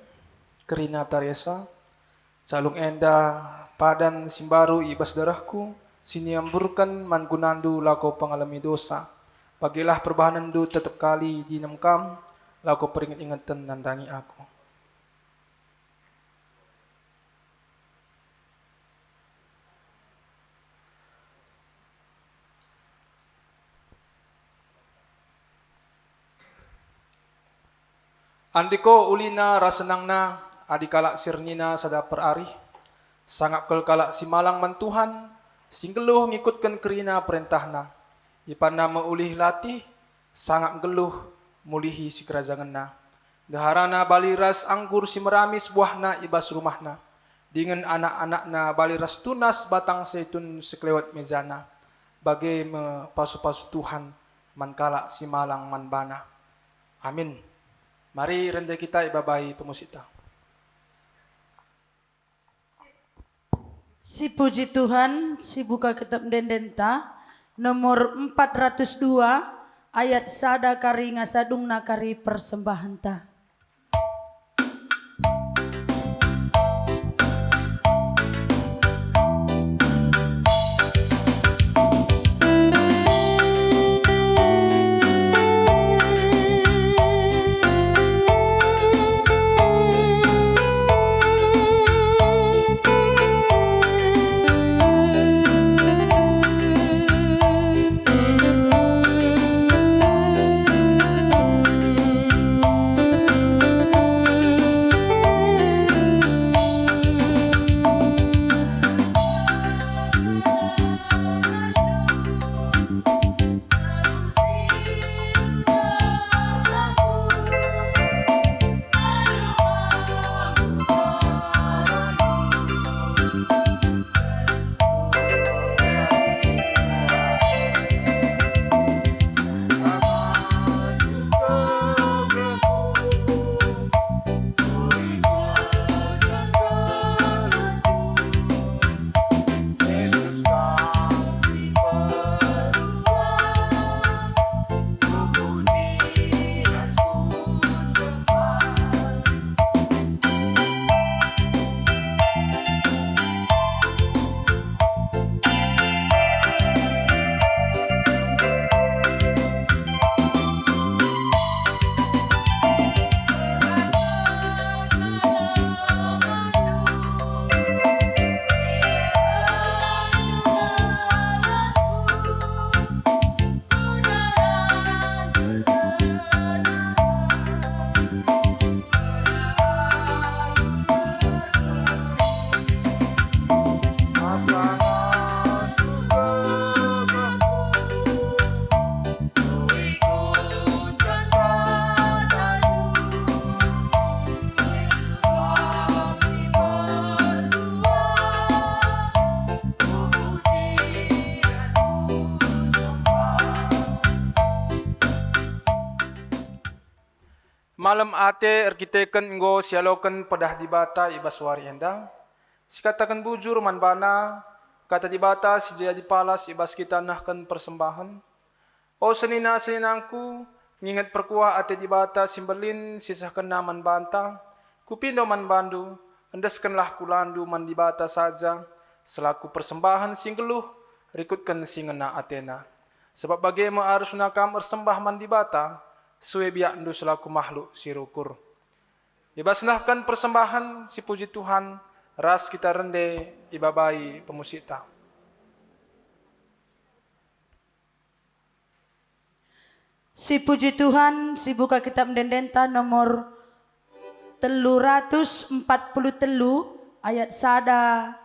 kerina Teresa, calung enda padan simbaru ibas darahku, siniamburkan man gunandu lako pengalami dosa, bagilah perbahanandu tetap kali dinamkam, lako peringat-ingatan nandangi aku. Andiko ulina rasenang na adikala sirnina sada perari, sangat kelkala si malang man Tuhan, singgeluh ngikutkan kerina perintahna, ipana meulih latih, sangat geluh mulihi si kerajangan na. Gaharana baliras anggur si meramis buahna ibas rumahna, dengan anak-anakna baliras tunas batang seitun sekelewat mejana, bagai mepasu-pasu Tuhan, mankala si malang man bana. Amin. Mari rendah kita ibabahi pemusita. Si puji Tuhan, si buka kitab dendenta nomor 402 ayat sada kari ngasadung nakari persembahan ta. Malam ate erkiteken enggo sialoken pedah dibata ibas wari enda. Sikatakan bujur man bana, kata dibata si jadi palas ibas kita nahkan persembahan. O senina-seninangku, ngingat perkuah ate dibata simbelin sisahkan naman banta, kupindo man bandu, endeskanlah kulandu man dibata saja, selaku persembahan singgeluh, rikutkan singena atena. Sebab bagaimana harus nakam ersembah man dibata, suwe biak ndu selaku makhluk sirukur. Ibasnahkan persembahan si puji Tuhan, ras kita rende ibabai pemusita. Si puji Tuhan, si buka kitab Dendenta nomor 343 ayat sada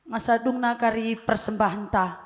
ngasadungna kari persembahan ta.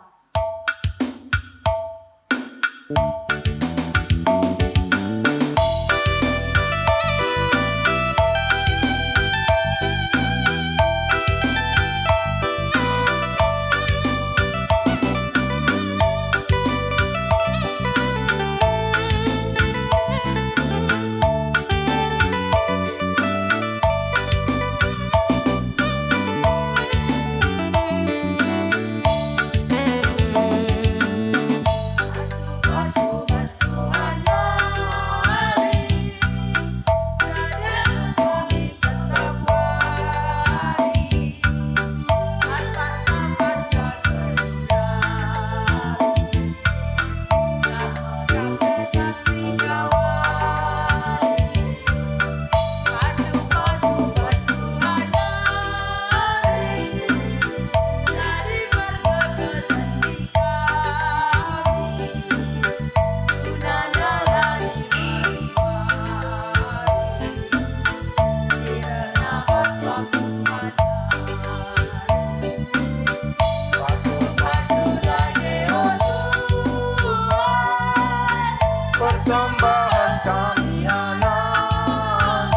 Persembahan kami anak,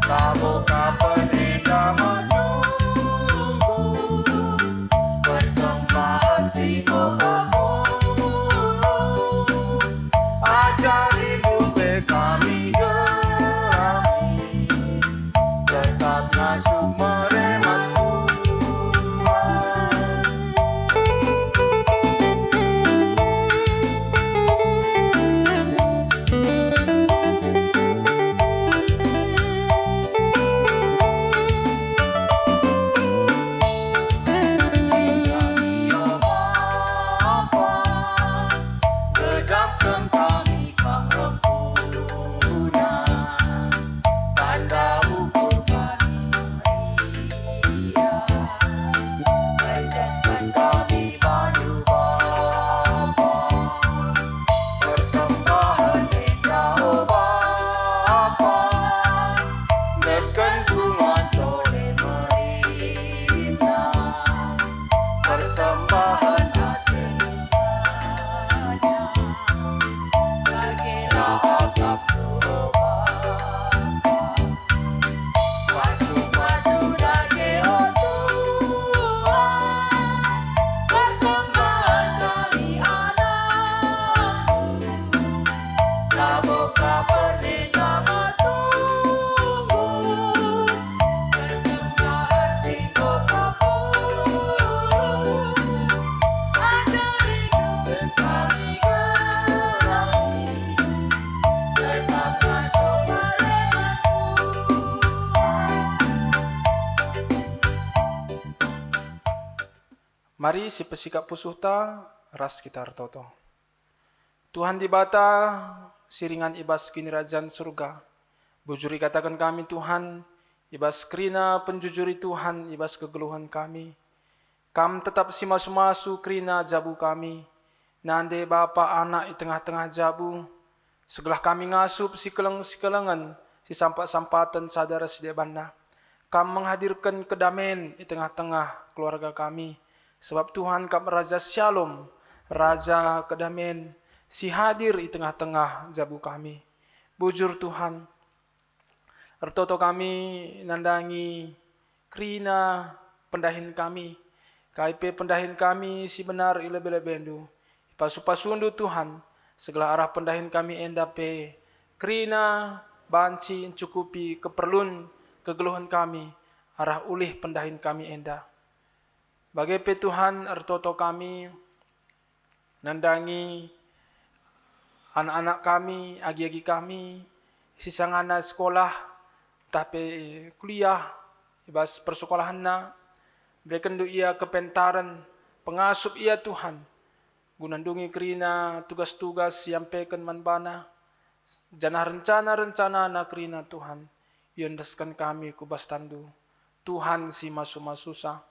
kamu kapenda menunggu. Persembahan si kamu, ajari dupe kami gerami, tetaplah sumber imanku. Mari si pesikap pusuhta ras kita artoto. Tuhan dibata siringan ibas kinirajan surga. Bujuri katakan kami Tuhan, ibas krina penjujuri Tuhan, ibas kegeluhan kami. Kam tetap si masu-masu krina jabu kami. Nande Bapa anak di tengah-tengah jabu. Segelah kami ngasup si keleng-kelengan, si sampat-sampatan sadara sedebana. Kam menghadirkan kedamaian di tengah-tengah keluarga kami. Sebab Tuhan kam Raja Shalom, Raja kedamaian, si hadir di tengah-tengah jabu kami. Bujur Tuhan, ertoto kami nandangi krina pendahin kami. KIP pendahin kami si benar ilebele bendu. Pasu-pasundu Tuhan, Segala arah pendahin kami enda pe kerina banci cukupi keperluan kegeluhan kami, arah ulih pendahin kami enda. Bagai pe Tuhan ertoto kami nandangi anak-anak kami, agi-agi kami, sisangana sekolah, tapi kuliah, ibas persekolahan na, berikan do ia kepentaran, pengasup ia Tuhan, gunandungi kerina tugas-tugas yang peken manbana, janah rencana-rencana na kerina Tuhan, yondaskan kami kubas tandu, Tuhan si masu-masusa,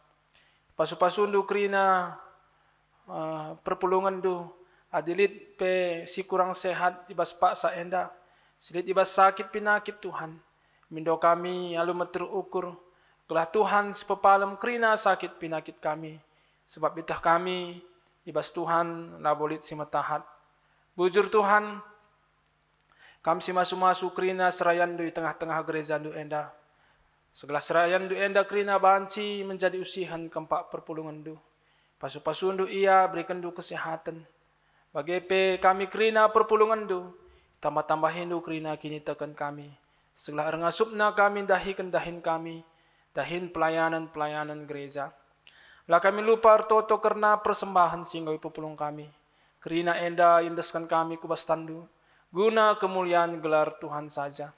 pasu-pasundu kerina perpulungan do, adilit pe si kurang sehat ibas paksa enda, silit ibas sakit pinakit Tuhan, mindo kami alu terukur, kelah Tuhan sepepalem kerina sakit pinakit kami, sebab bitah kami ibas Tuhan labolit si matahat. Bujur Tuhan, kami si masu-masu kerina serayan di tengah-tengah gereja du enda. Segala serayan du enda kerina banci menjadi usihan keempat perpulungan du. Pasu-pasu du ia berikan du kesehatan. Bagai kami kerina perpulungan du, tambah-tambahin du kerina kini tekan kami. Segala rengasupna kami dahin kami, dahin pelayanan-pelayanan gereja. Lah kami lupa artoto karena persembahan sehingga pepulung kami. Kerina enda indeskan kami kubas tandu, guna kemuliaan gelar Tuhan saja.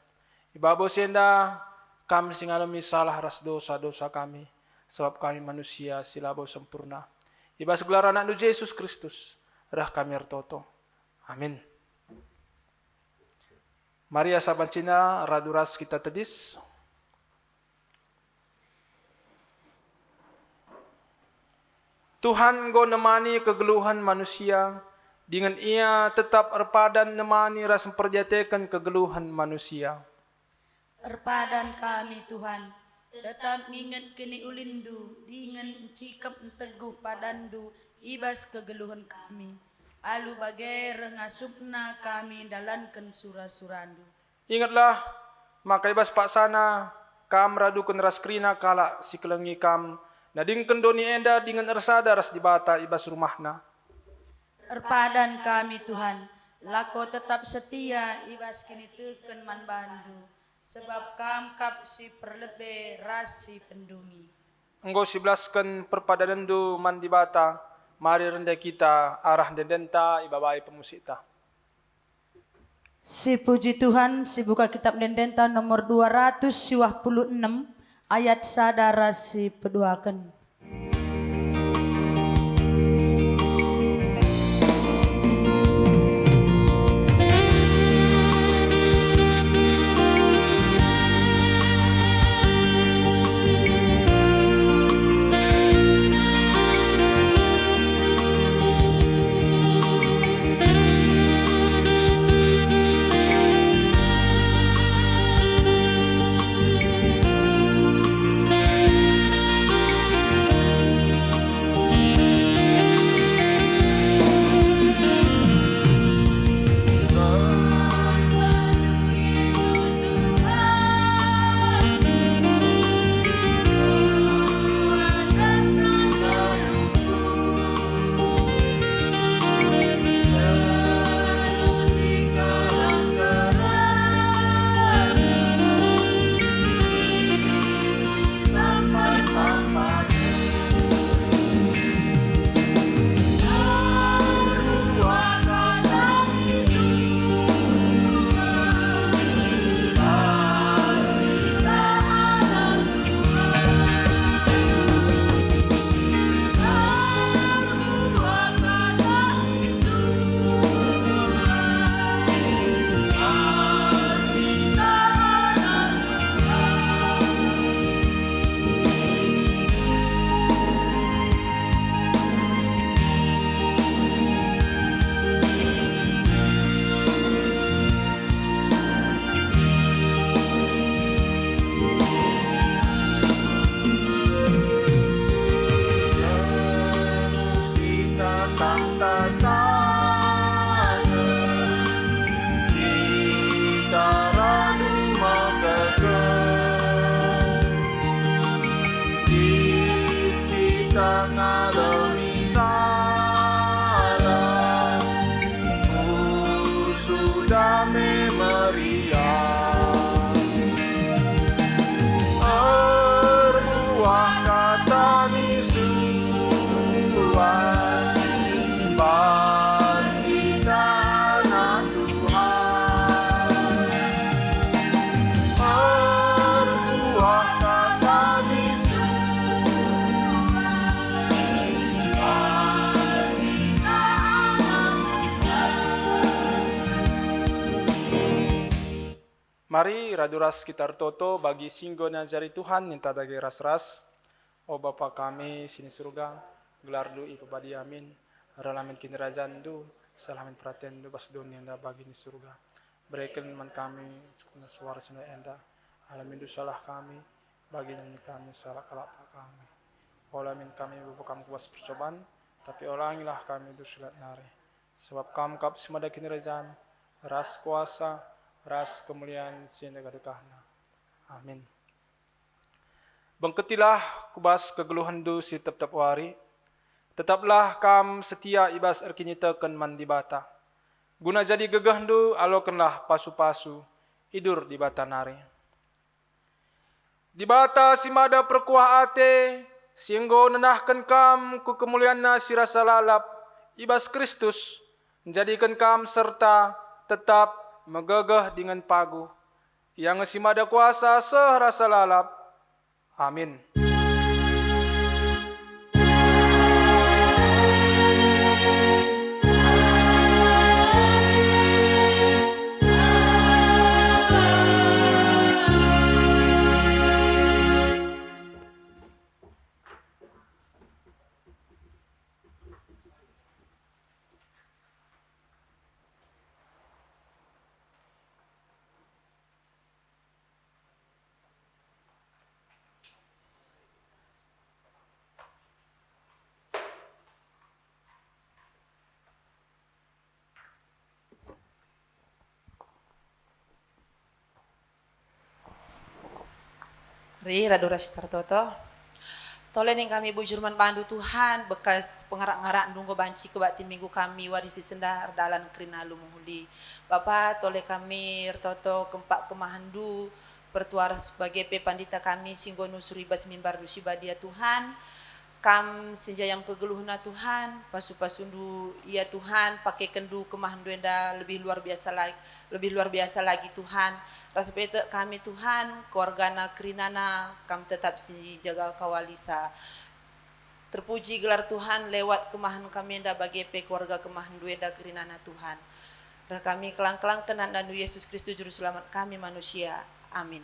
Ibabo senda kami singalami salah ras dosa-dosa kami, sebab kami manusia silabo sempurna. Ibas gelar anak Yesus Kristus, rah kami artoto. Amin. Maria Sabancina raduras kita tedis. Tuhan go nemani kegeluhan manusia, dengan ia tetap erpadan nemani ras memperjatekan kegeluhan manusia. Erpadan kami Tuhan, tetap nginget kini ulindu, dengan sikap teguh padandu, ibas kegeluhan kami. Alu bagai rengasupna kami dalankan surah-surandu. Ingatlah, maka ibas paksana, kam radukan ras krina kala si kelengi kam, nadingken doni enda dengan ersada ras dibata ibas rumahna. Erpadan kami Tuhan, lako tetap setia ibas kini teken manbandu, sebab kam kap si perlebe rasi pendungi. Enggo 11 perpadanan du man dibata, mari rendah kita arah dendenta ibabai pemusita. Si puji Tuhan, si buka kitab Dendenta nomor 256 ayat sadara si peduakan. Mari raduras kita toto bagi singgona jari Tuhan yang tak dagi ras-ras. O Bapa kami sini surga, gelar du ipabadi amin. Ralamin kinerajan du, salamin perhatian du bas dunia yang bagi ni surga. Berikan man kami sukuna suara sunda enda. Alamin du salah kami, bagi yang kami salah kalapa kami. Olamin kami Bapa kami kuas percobaan, tapi olangilah kami du sulat nari. Sebab kamu kap semada kinerajan, ras kuasa, ras kemuliaan sehingga kedekahna. Amin. Bangketilah kubas kegeluhan du si tetap wari. Tetaplah kam setia ibas erkinita ken man di bata. Guna jadi gegah du alokenlah pasu-pasu idur di bata nari. Di bata si mada perkuah ate singgo nenahkan kam ku kemuliaanna si rasa lalap ibas Kristus menjadikan kam serta tetap megagah dengan pagu yang simada kuasa serasa lalap. Amin. Ri raduras tartoto. Tolen yang kami bujur man bandu Tuhan bekas pengarak-ngarak nunggu banci kebatin minggu kami warisi senda dalan krinalu muhuli. Bapa tole kami rtoto kempak kemahandu pertuar sebagai pepandita kami singgo nusuri bas mimbar dusi badia Tuhan. Kam senja yang kegeluhna Tuhan, pasu-pasundu ya Tuhan, pakai kendu kemahandu enda lebih luar biasa lagi Tuhan. Rasa pete kami Tuhan, keluargana kerinana, kam tetap si jaga kawalisa. Terpuji gelar Tuhan lewat kemahan kami enda bagi keluarga kemahandu enda kerinana Tuhan. Kami kelang-kelang kenan dan Yesus Kristus juru selamat kami manusia. Amin.